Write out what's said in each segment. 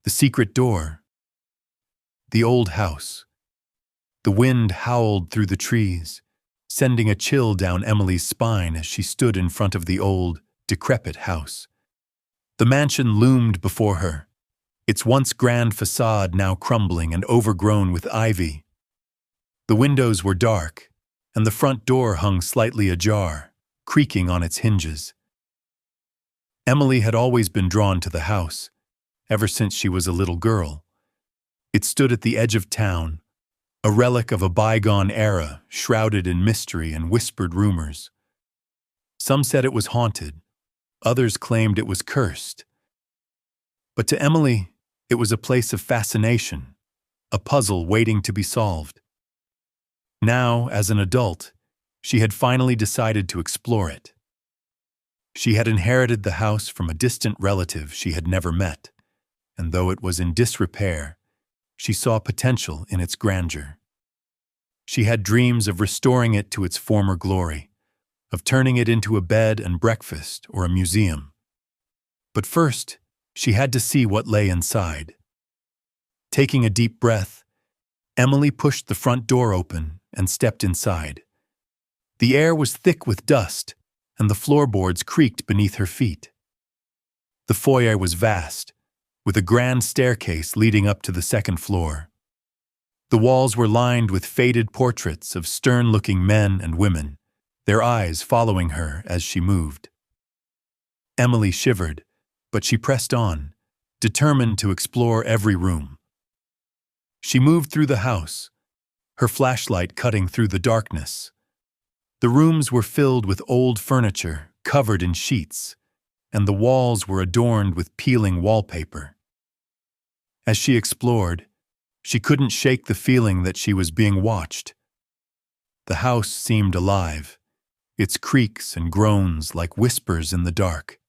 The secret door. The old house. The wind howled through the trees, sending a chill down Emily's spine as she stood in front of the old, decrepit house. The mansion loomed before her, its once grand facade now crumbling and overgrown with ivy. The windows were dark, and the front door hung slightly ajar, creaking on its hinges. Emily had always been drawn to the house, ever since she was a little girl. It stood at the edge of town, a relic of a bygone era, shrouded in mystery and whispered rumors. Some said it was haunted, others claimed it was cursed. But to Emily, it was a place of fascination, a puzzle waiting to be solved. Now, as an adult, she had finally decided to explore it. She had inherited the house from a distant relative she had never met, and though it was in disrepair, she saw potential in its grandeur. She had dreams of restoring it to its former glory, of turning it into a bed and breakfast or a museum. But first, she had to see what lay inside. Taking a deep breath, Emily pushed the front door open and stepped inside. The air was thick with dust, and the floorboards creaked beneath her feet. The foyer was vast, with a grand staircase leading up to the second floor. The walls were lined with faded portraits of stern-looking men and women, their eyes following her as she moved. Emily shivered, but she pressed on, determined to explore every room. She moved through the house, her flashlight cutting through the darkness. The rooms were filled with old furniture covered in sheets, and the walls were adorned with peeling wallpaper. As she explored, she couldn't shake the feeling that she was being watched. The house seemed alive, its creaks and groans like whispers in the dark.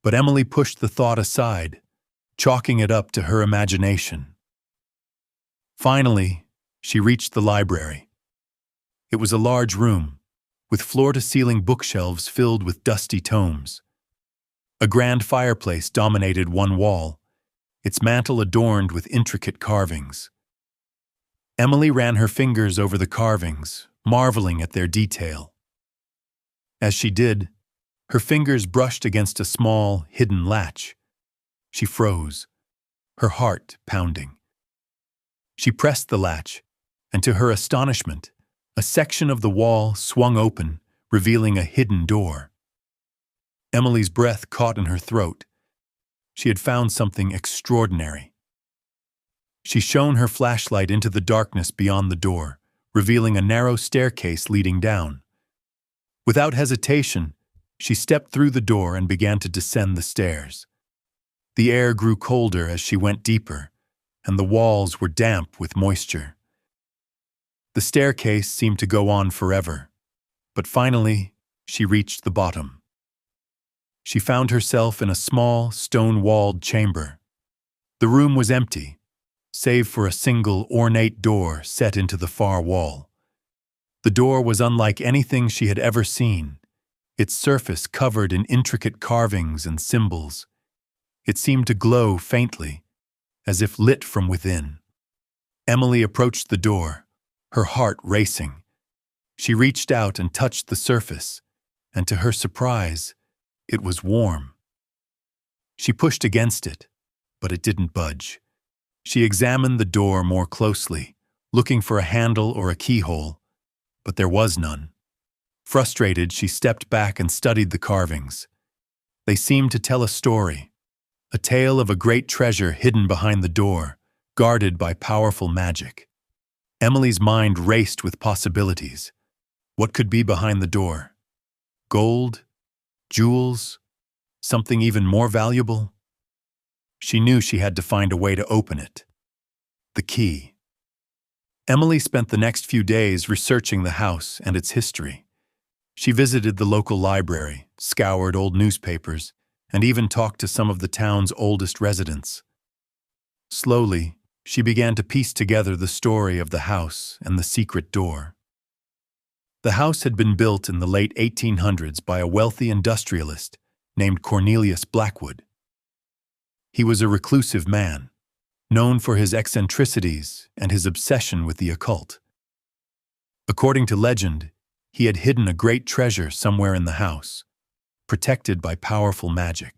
But Emily pushed the thought aside, chalking it up to her imagination. Finally, she reached the library. It was a large room, with floor-to-ceiling bookshelves filled with dusty tomes. A grand fireplace dominated one wall, its mantel adorned with intricate carvings. Emily ran her fingers over the carvings, marveling at their detail. As she did, her fingers brushed against a small, hidden latch. She froze, her heart pounding. She pressed the latch, and to her astonishment, a section of the wall swung open, revealing a hidden door. Emily's breath caught in her throat. She had found something extraordinary. She shone her flashlight into the darkness beyond the door, revealing a narrow staircase leading down. Without hesitation, she stepped through the door and began to descend the stairs. The air grew colder as she went deeper, and the walls were damp with moisture. The staircase seemed to go on forever, but finally, she reached the bottom. She found herself in a small, stone-walled chamber. The room was empty, save for a single ornate door set into the far wall. The door was unlike anything she had ever seen, its surface covered in intricate carvings and symbols. It seemed to glow faintly, as if lit from within. Emily approached the door, her heart racing. She reached out and touched the surface, and to her surprise, it was warm. She pushed against it, but it didn't budge. She examined the door more closely, looking for a handle or a keyhole, but there was none. Frustrated, she stepped back and studied the carvings. They seemed to tell a story, a tale of a great treasure hidden behind the door, guarded by powerful magic. Emily's mind raced with possibilities. What could be behind the door? Gold? Jewels? Something even more valuable? She knew she had to find a way to open it. The key. Emily spent the next few days researching the house and its history. She visited the local library, scoured old newspapers, and even talked to some of the town's oldest residents. Slowly, she began to piece together the story of the house and the secret door. The house had been built in the late 1800s by a wealthy industrialist named Cornelius Blackwood. He was a reclusive man, known for his eccentricities and his obsession with the occult. According to legend, he had hidden a great treasure somewhere in the house, protected by powerful magic.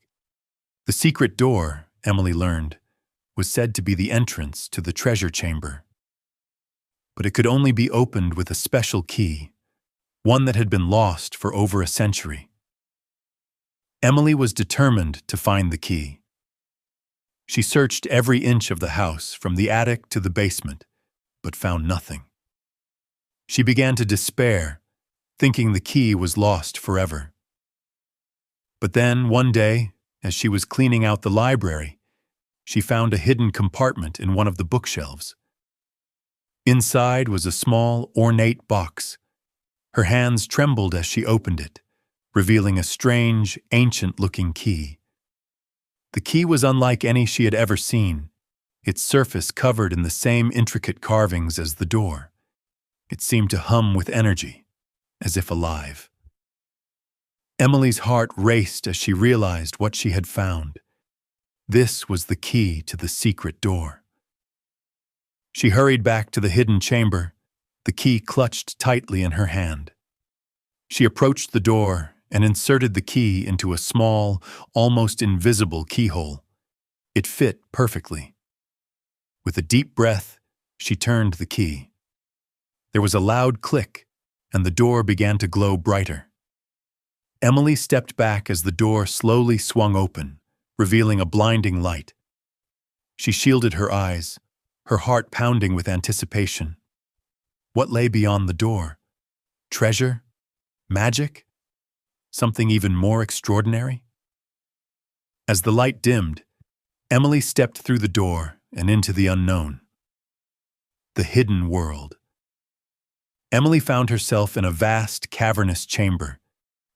The secret door, Emily learned, was said to be the entrance to the treasure chamber. But it could only be opened with a special key, one that had been lost for over a century. Emily was determined to find the key. She searched every inch of the house, from the attic to the basement, but found nothing. She began to despair, thinking the key was lost forever. But then, one day, as she was cleaning out the library, she found a hidden compartment in one of the bookshelves. Inside was a small, ornate box. Her hands trembled as she opened it, revealing a strange, ancient-looking key. The key was unlike any she had ever seen, its surface covered in the same intricate carvings as the door. It seemed to hum with energy, as if alive. Emily's heart raced as she realized what she had found. This was the key to the secret door. She hurried back to the hidden chamber, the key clutched tightly in her hand. She approached the door and inserted the key into a small, almost invisible keyhole. It fit perfectly. With a deep breath, she turned the key. There was a loud click, and the door began to glow brighter. Emily stepped back as the door slowly swung open, revealing a blinding light. She shielded her eyes, her heart pounding with anticipation. What lay beyond the door? Treasure? Magic? Something even more extraordinary? As the light dimmed, Emily stepped through the door and into the unknown. The hidden world. Emily found herself in a vast, cavernous chamber,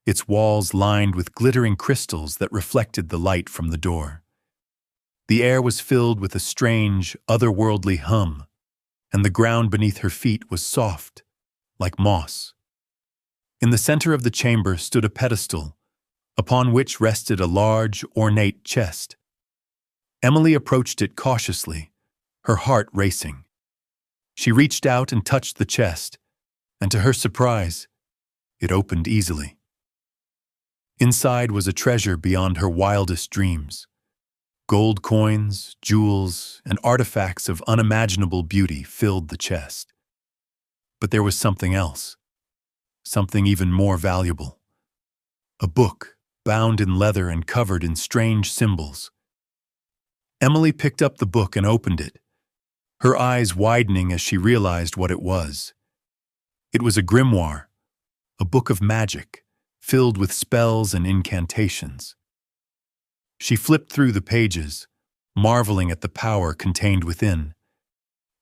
its walls lined with glittering crystals that reflected the light from the door. The air was filled with a strange, otherworldly hum, and the ground beneath her feet was soft, like moss. In the center of the chamber stood a pedestal, upon which rested a large, ornate chest. Emily approached it cautiously, her heart racing. She reached out and touched the chest, and to her surprise, it opened easily. Inside was a treasure beyond her wildest dreams. Gold coins, jewels, and artifacts of unimaginable beauty filled the chest. But there was something else, something even more valuable. A book, bound in leather and covered in strange symbols. Emily picked up the book and opened it, her eyes widening as she realized what it was. It was a grimoire, a book of magic, filled with spells and incantations. She flipped through the pages, marveling at the power contained within.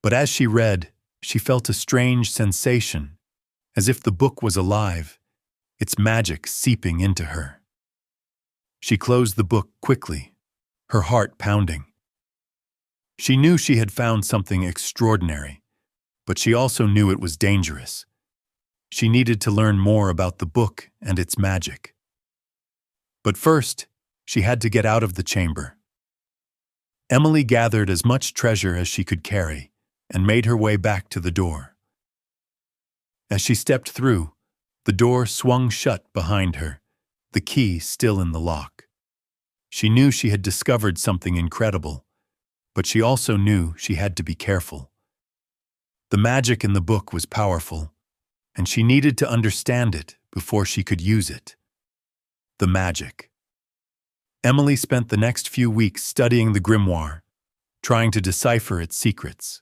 But as she read, she felt a strange sensation, as if the book was alive, its magic seeping into her. She closed the book quickly, her heart pounding. She knew she had found something extraordinary, but she also knew it was dangerous. She needed to learn more about the book and its magic. But first, she had to get out of the chamber. Emily gathered as much treasure as she could carry and made her way back to the door. As she stepped through, the door swung shut behind her, the key still in the lock. She knew she had discovered something incredible, but she also knew she had to be careful. The magic in the book was powerful, and she needed to understand it before she could use it. The magic. Emily spent the next few weeks studying the grimoire, trying to decipher its secrets.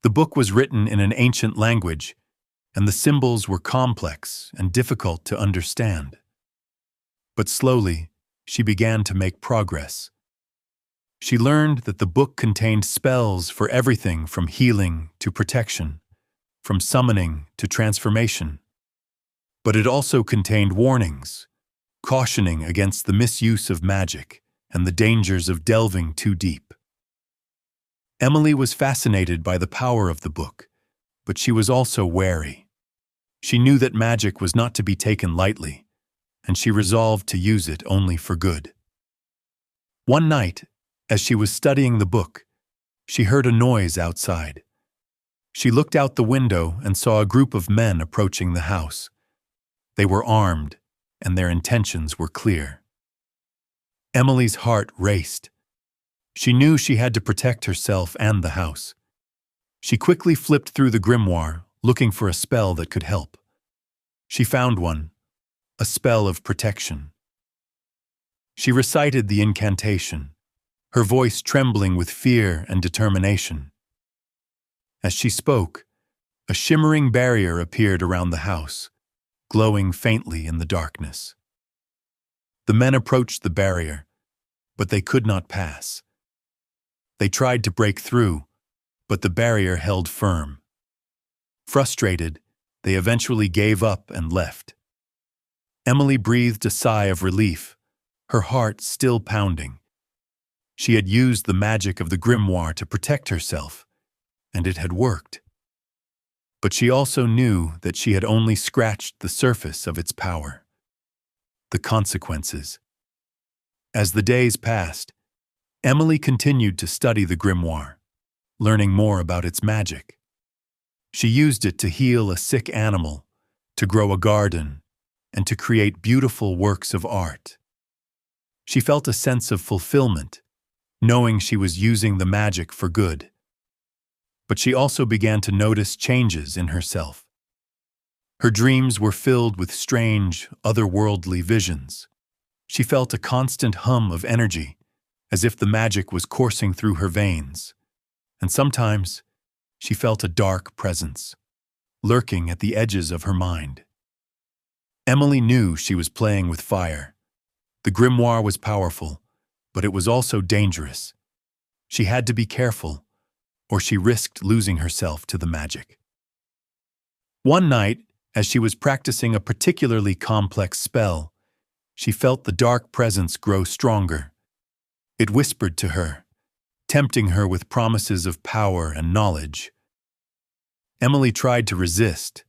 The book was written in an ancient language, and the symbols were complex and difficult to understand. But slowly, she began to make progress. She learned that the book contained spells for everything from healing to protection, from summoning to transformation. But it also contained warnings, cautioning against the misuse of magic and the dangers of delving too deep. Emily was fascinated by the power of the book, but she was also wary. She knew that magic was not to be taken lightly, and she resolved to use it only for good. One night, As she was studying the book, she heard a noise outside. She looked out the window and saw a group of men approaching the house. They were armed, and their intentions were clear. Emily's heart raced. She knew she had to protect herself and the house. She quickly flipped through the grimoire, looking for a spell that could help. She found one, a spell of protection. She recited the incantation, her voice trembling with fear and determination. As she spoke, a shimmering barrier appeared around the house, glowing faintly in the darkness. The men approached the barrier, but they could not pass. They tried to break through, but the barrier held firm. Frustrated, they eventually gave up and left. Emily breathed a sigh of relief, her heart still pounding. She had used the magic of the grimoire to protect herself, and it had worked. But she also knew that she had only scratched the surface of its power. The consequences. As the days passed, Emily continued to study the grimoire, learning more about its magic. She used it to heal a sick animal, to grow a garden, and to create beautiful works of art. She felt a sense of fulfillment, knowing she was using the magic for good. But she also began to notice changes in herself. Her dreams were filled with strange, otherworldly visions. She felt a constant hum of energy, as if the magic was coursing through her veins. And sometimes, she felt a dark presence, lurking at the edges of her mind. Emily knew she was playing with fire. The grimoire was powerful, but it was also dangerous. She had to be careful, or she risked losing herself to the magic. One night, as she was practicing a particularly complex spell, she felt the dark presence grow stronger. It whispered to her, tempting her with promises of power and knowledge. Emily tried to resist,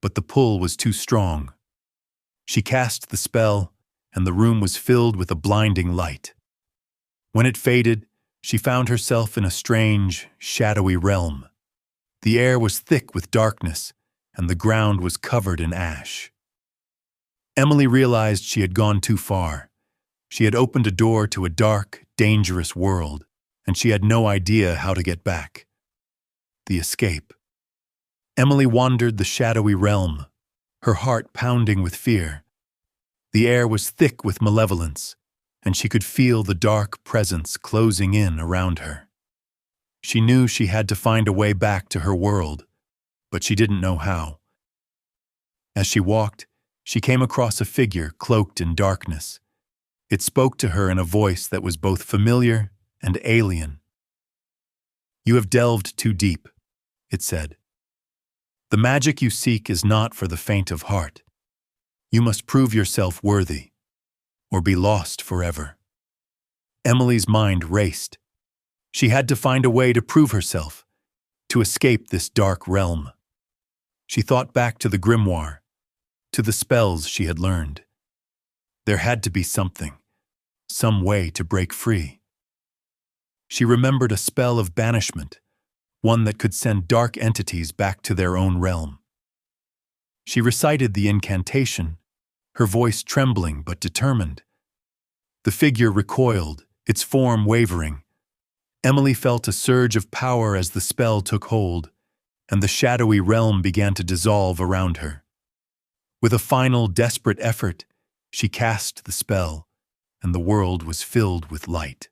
but the pull was too strong. She cast the spell, and the room was filled with a blinding light. When it faded, she found herself in a strange, shadowy realm. The air was thick with darkness, and the ground was covered in ash. Emily realized she had gone too far. She had opened a door to a dark, dangerous world, and she had no idea how to get back. The escape. Emily wandered the shadowy realm, her heart pounding with fear. The air was thick with malevolence, and she could feel the dark presence closing in around her. She knew she had to find a way back to her world, but she didn't know how. As she walked, she came across a figure cloaked in darkness. It spoke to her in a voice that was both familiar and alien. "You have delved too deep," it said. "The magic you seek is not for the faint of heart. You must prove yourself worthy, or be lost forever." Emily's mind raced. She had to find a way to prove herself, to escape this dark realm. She thought back to the grimoire, to the spells she had learned. There had to be something, some way to break free. She remembered a spell of banishment, one that could send dark entities back to their own realm. She recited the incantation, her voice trembling but determined. The figure recoiled, its form wavering. Emily felt a surge of power as the spell took hold, and the shadowy realm began to dissolve around her. With a final, desperate effort, she cast the spell, and the world was filled with light.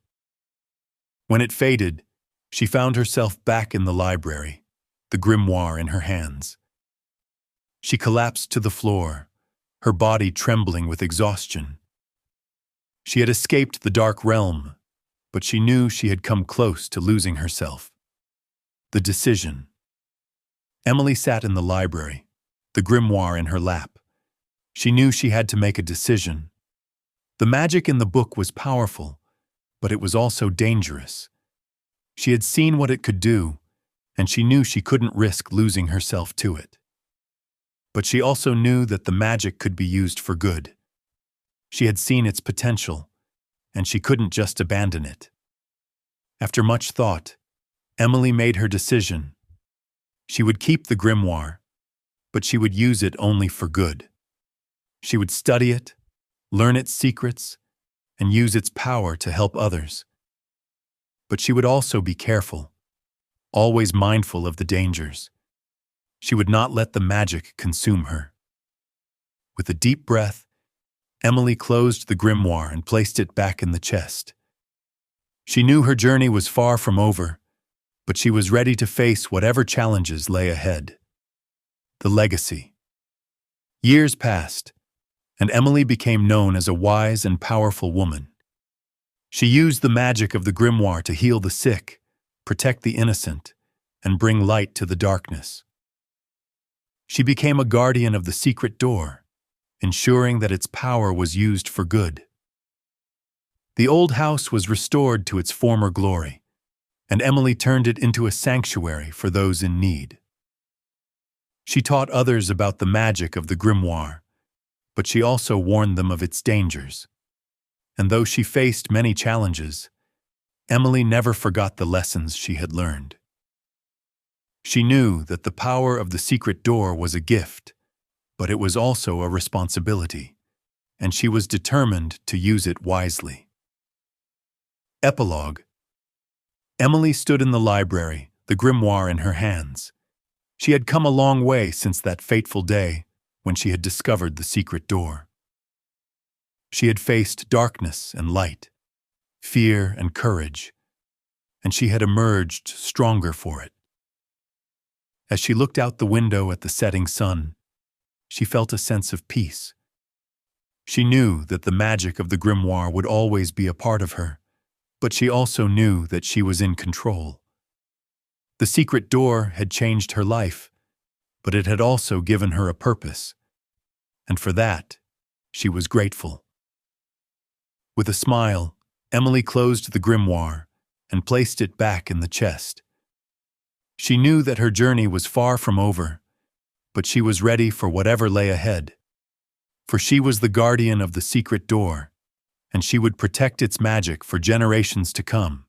When it faded, she found herself back in the library, the grimoire in her hands. She collapsed to the floor, her body trembling with exhaustion. She had escaped the dark realm, but she knew she had come close to losing herself. The decision. Emily sat in the library, the grimoire in her lap. She knew she had to make a decision. The magic in the book was powerful, but it was also dangerous. She had seen what it could do, and she knew she couldn't risk losing herself to it. But she also knew that the magic could be used for good. She had seen its potential, and she couldn't just abandon it. After much thought, Emily made her decision. She would keep the grimoire, but she would use it only for good. She would study it, learn its secrets, and use its power to help others. But she would also be careful, always mindful of the dangers. She would not let the magic consume her. With a deep breath, Emily closed the grimoire and placed it back in the chest. She knew her journey was far from over, but she was ready to face whatever challenges lay ahead. The legacy. Years passed, and Emily became known as a wise and powerful woman. She used the magic of the grimoire to heal the sick, protect the innocent, and bring light to the darkness. She became a guardian of the secret door, ensuring that its power was used for good. The old house was restored to its former glory, and Emily turned it into a sanctuary for those in need. She taught others about the magic of the grimoire, but she also warned them of its dangers. And though she faced many challenges, Emily never forgot the lessons she had learned. She knew that the power of the secret door was a gift, but it was also a responsibility, and she was determined to use it wisely. Epilogue. Emily stood in the library, the grimoire in her hands. She had come a long way since that fateful day when she had discovered the secret door. She had faced darkness and light, fear and courage, and she had emerged stronger for it. As she looked out the window at the setting sun, she felt a sense of peace. She knew that the magic of the grimoire would always be a part of her, but she also knew that she was in control. The secret door had changed her life, but it had also given her a purpose, and for that, she was grateful. With a smile, Emily closed the grimoire and placed it back in the chest. She knew that her journey was far from over, but she was ready for whatever lay ahead. For she was the guardian of the secret door, and she would protect its magic for generations to come.